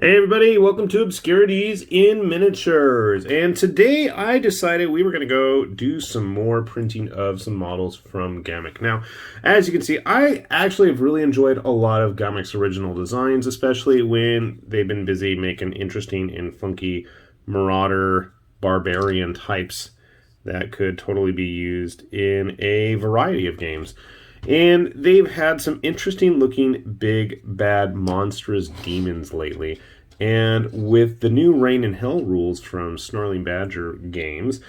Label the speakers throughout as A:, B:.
A: Hey everybody, welcome to Obscurities in Miniatures. And today I decided we were going to go do some more printing of some models from Ghamak. Now, as you can see, I actually have really enjoyed a lot of Ghamak's original designs, especially when they've been busy making interesting and funky Marauder barbarian types that could totally be used in a variety of games. And they've had some interesting looking big, bad, monstrous demons lately. And with the new Rain and Hell rules from Snarling Badger Games,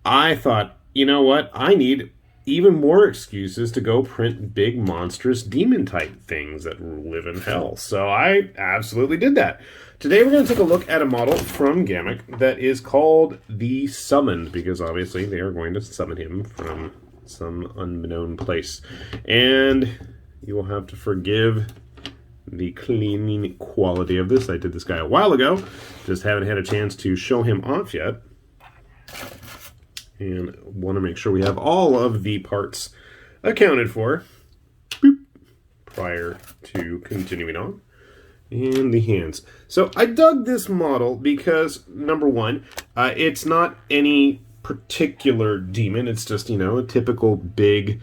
A: I thought, you know what? I need even more excuses to go print big, monstrous demon type things that live in hell. So I absolutely did that. Today we're going to take a look at a model from Ghamak that is called the Summoned, because obviously they are going to summon him from some unknown place. And you will have to forgive the cleaning quality of this. I did this guy a while ago. Just haven't had a chance to show him off yet. And want to make sure we have all of the parts accounted for prior to continuing on. And the hands. So I dug this model because, number one, it's not any particular demon. It's just, a typical big,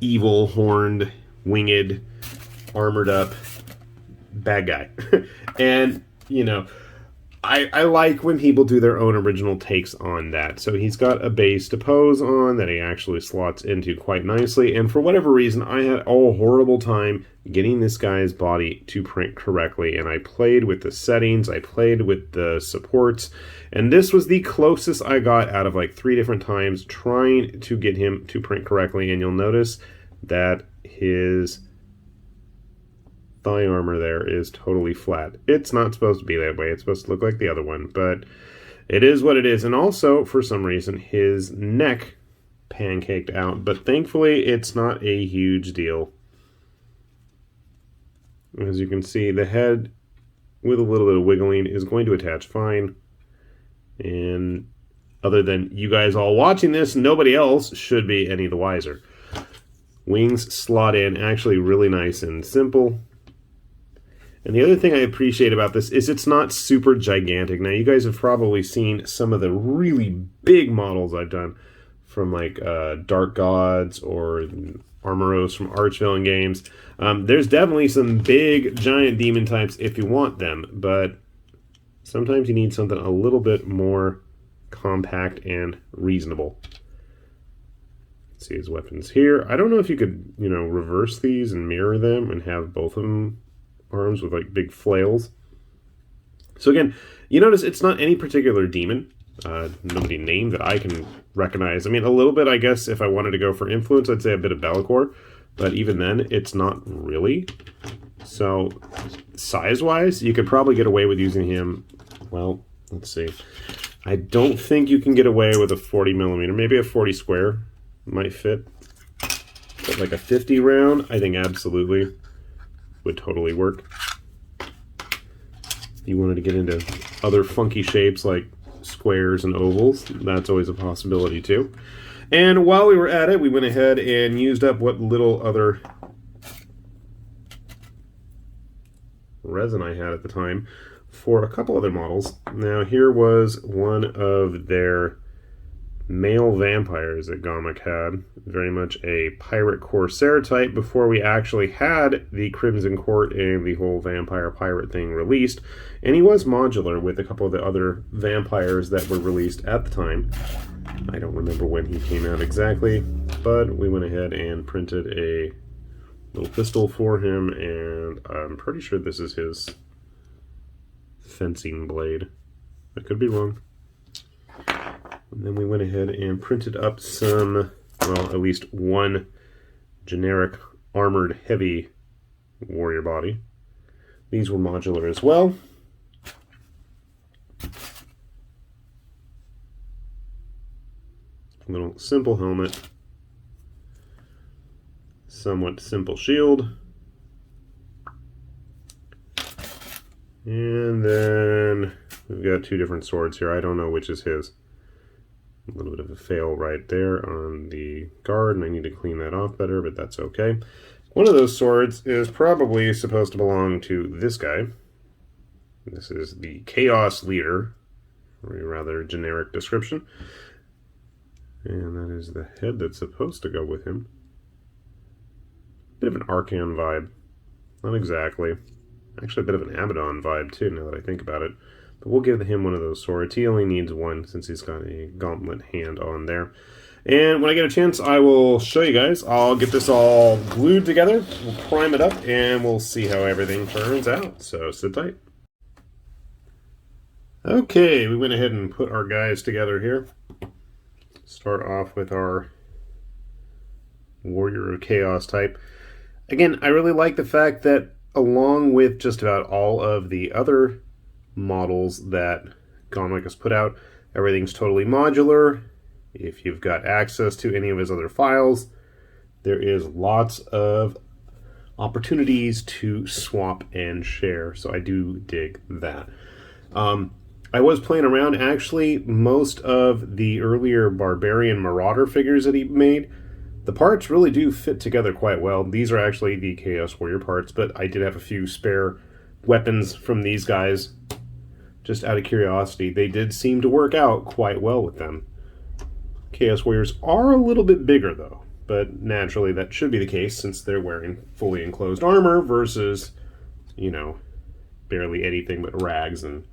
A: evil, horned, winged, armored up bad guy. And, I like when people do their own original takes on that. So he's got a base to pose on that he actually slots into quite nicely. And for whatever reason, I had a horrible time getting this guy's body to print correctly. And I played with the settings, I played with the supports, and this was the closest I got out of like 3 different times trying to get him to print correctly. And you'll notice that his thigh armor there is totally flat. It's not supposed to be that way. It's supposed to look like the other one, but it is what it is. And also, for some reason, his neck pancaked out, but thankfully it's not a huge deal. As you can see, the head with a little bit of wiggling is going to attach fine. And other than you guys all watching this, nobody else should be any the wiser. Wings slot in actually really nice and simple. And the other thing I appreciate about this is it's not super gigantic. Now, you guys have probably seen some of the really big models I've done from like Dark Gods or Armoros from Archvillain Games. There's definitely some big, giant demon types if you want them, but sometimes you need something a little bit more compact and reasonable. Let's see his weapons here. I don't know if you could, reverse these and mirror them and have both of them arms with like big flails. So again, you notice it's not any particular demon. Nobody named that I can recognize. I mean, a little bit, I guess, if I wanted to go for influence, I'd say a bit of Bellicor, but even then, it's not really. So, size-wise, you could probably get away with using him. Well, let's see. I don't think you can get away with a 40 millimeter. Maybe a 40 square might fit. But like a 50 round, I think absolutely would totally work. If you wanted to get into other funky shapes like squares and ovals, that's always a possibility too. And while we were at it, we went ahead and used up what little other resin I had at the time for a couple other models. Now, here was one of their male vampires that Ghamak had, very much a pirate corsair type before we actually had the Crimson Court and the whole vampire pirate thing released. And he was modular with a couple of the other vampires that were released at the time. I don't remember when he came out exactly, but we went ahead and printed a little pistol for him, and I'm pretty sure this is his fencing blade. I could be wrong. And then we went ahead and printed up some, well, at least one generic armored heavy warrior body. These were modular as well. A little simple helmet. Somewhat simple shield. And then we've got 2 different swords here. I don't know which is his. A little bit of a fail right there on the guard, and I need to clean that off better, but that's okay. One of those swords is probably supposed to belong to this guy. This is the Chaos Leader, or a rather generic description. And that is the head that's supposed to go with him. Bit of an Archaon vibe. Not exactly. Actually, a bit of an Abaddon vibe, too, now that I think about it. But we'll give him one of those swords. He only needs one, since he's got a gauntlet hand on there. And when I get a chance, I will show you guys. I'll get this all glued together. We'll prime it up, and we'll see how everything turns out. So sit tight. Okay, we went ahead and put our guys together here. Start off with our Warrior of Chaos type. Again, I really like the fact that along with just about all of the other models that Ghamak has put out, everything's totally modular. If you've got access to any of his other files, there is lots of opportunities to swap and share, so I do dig that. I was playing around. Actually, most of the earlier Barbarian Marauder figures that he made, the parts really do fit together quite well. These are actually the Chaos Warrior parts, but I did have a few spare weapons from these guys. Just out of curiosity, they did seem to work out quite well with them. Chaos Warriors are a little bit bigger, though, but naturally that should be the case since they're wearing fully enclosed armor versus, you know, barely anything but rags and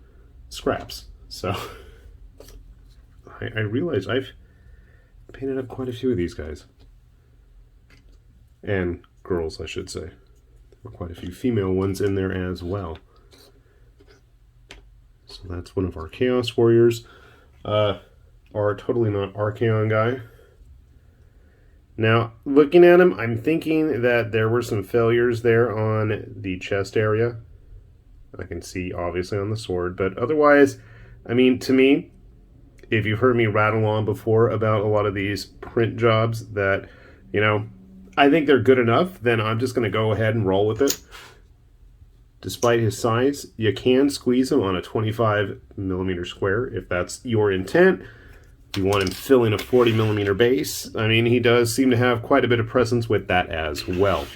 A: scraps. So I realize I've painted up quite a few of these guys. And girls, I should say. There were quite a few female ones in there as well. So that's one of our Chaos Warriors. Our totally not Archaon guy. Now, looking at him, I'm thinking that there were some failures there on the chest area. I can see, obviously, on the sword. But otherwise, I mean, to me, if you've heard me rattle on before about a lot of these print jobs that, you know, I think they're good enough, then I'm just going to go ahead and roll with it. Despite his size, you can squeeze him on a 25mm square if that's your intent. If you want him filling a 40mm base, I mean, he does seem to have quite a bit of presence with that as well.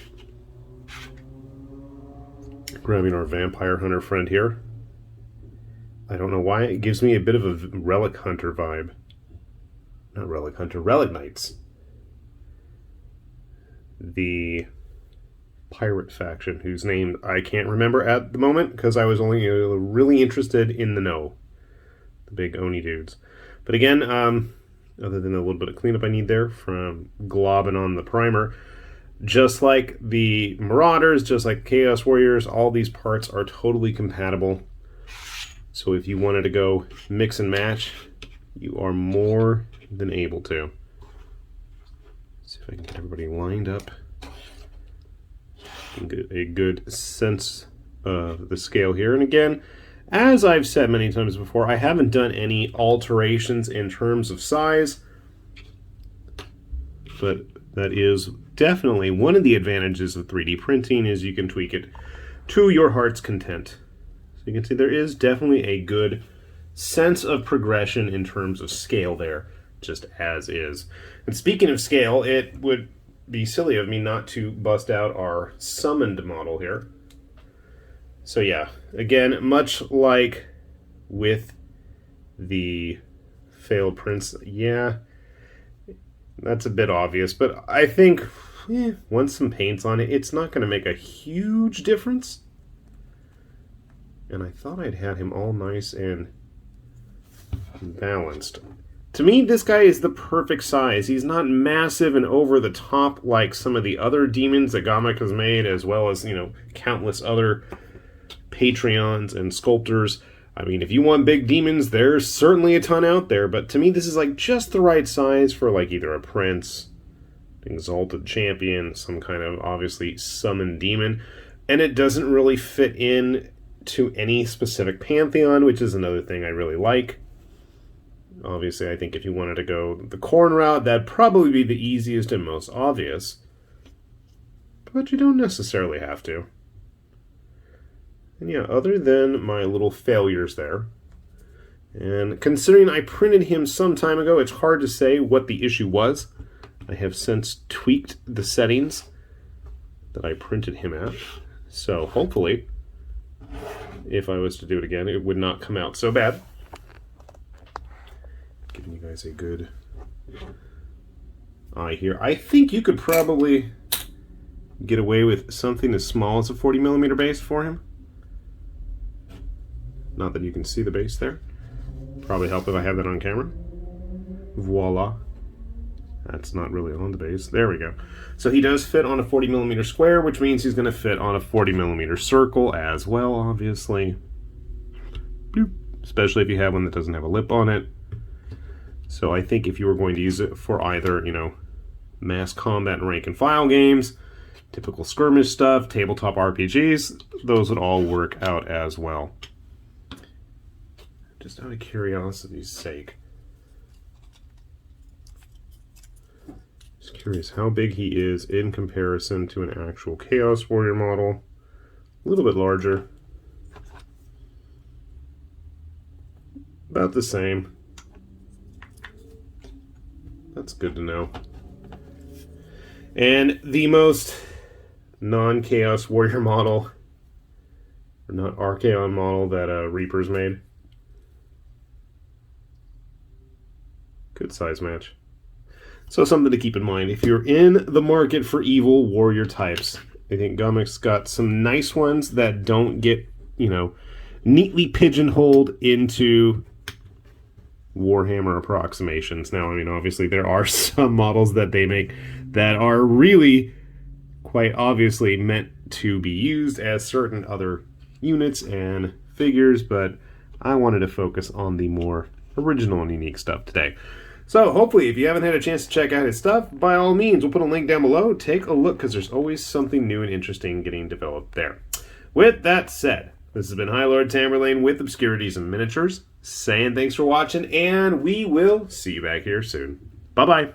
A: Grabbing our Vampire Hunter friend here. I don't know why, it gives me a bit of a Relic Hunter vibe. Not Relic Hunter, Relic Knights. The pirate faction, whose name I can't remember at the moment because I was only really interested in the know. The big Oni dudes. But again, other than a little bit of cleanup I need there from globbing on the primer, just like the Marauders, just like Chaos Warriors, all these parts are totally compatible. So if you wanted to go mix and match, you are more than able to. Let's see if I can get everybody lined up and get a good sense of the scale here. And again, as I've said many times before, I haven't done any alterations in terms of size, but that is definitely one of the advantages of 3D printing is you can tweak it to your heart's content. So you can see there is definitely a good sense of progression in terms of scale there, just as is. And speaking of scale, it would be silly of me not to bust out our summoned model here. So yeah, again, much like with the failed prince, yeah, that's a bit obvious, but I think once some paint's on it, it's not going to make a huge difference. And I thought I'd had him all nice and balanced. To me, this guy is the perfect size. He's not massive and over the top like some of the other demons that Ghamak has made, as well as, you know, countless other Patreons and sculptors. I mean, if you want big demons, there's certainly a ton out there, but to me, this is like just the right size for like either a prince, exalted champion, some kind of obviously summoned demon, and it doesn't really fit in to any specific pantheon, which is another thing I really like. Obviously, I think if you wanted to go the corn route, that'd probably be the easiest and most obvious. But you don't necessarily have to. And yeah, other than my little failures there, and considering I printed him some time ago, it's hard to say what the issue was. I have since tweaked the settings that I printed him at. So hopefully if I was to do it again. It would not come out so bad. Giving you guys a good eye here. I think you could probably get away with something as small as a 40mm base for him. Not that you can see the base there. Probably help if I have that on camera. Voila. That's not really on the base. There we go. So he does fit on a 40mm square, which means he's going to fit on a 40mm circle as well, obviously. Boop. Especially if you have one that doesn't have a lip on it. So I think if you were going to use it for either, you know, mass combat and rank and file games, typical skirmish stuff, tabletop RPGs, those would all work out as well. Just out of curiosity's sake. Just curious how big he is in comparison to an actual Chaos Warrior model. A little bit larger. About the same. That's good to know. And the most non-Chaos Warrior model, or not Archaon model that Reaper's made. Good size match. So something to keep in mind. If you're in the market for evil warrior types, I think Ghamak's got some nice ones that don't get, you know, neatly pigeonholed into Warhammer approximations. Now, I mean, obviously there are some models that they make that are really quite obviously meant to be used as certain other units and figures, but I wanted to focus on the more original and unique stuff today. So hopefully, if you haven't had a chance to check out his stuff, by all means, we'll put a link down below. Take a look, because there's always something new and interesting getting developed there. With that said, this has been High Lord Tamerlane with Obscurities and Miniatures, saying thanks for watching, and we will see you back here soon. Bye-bye.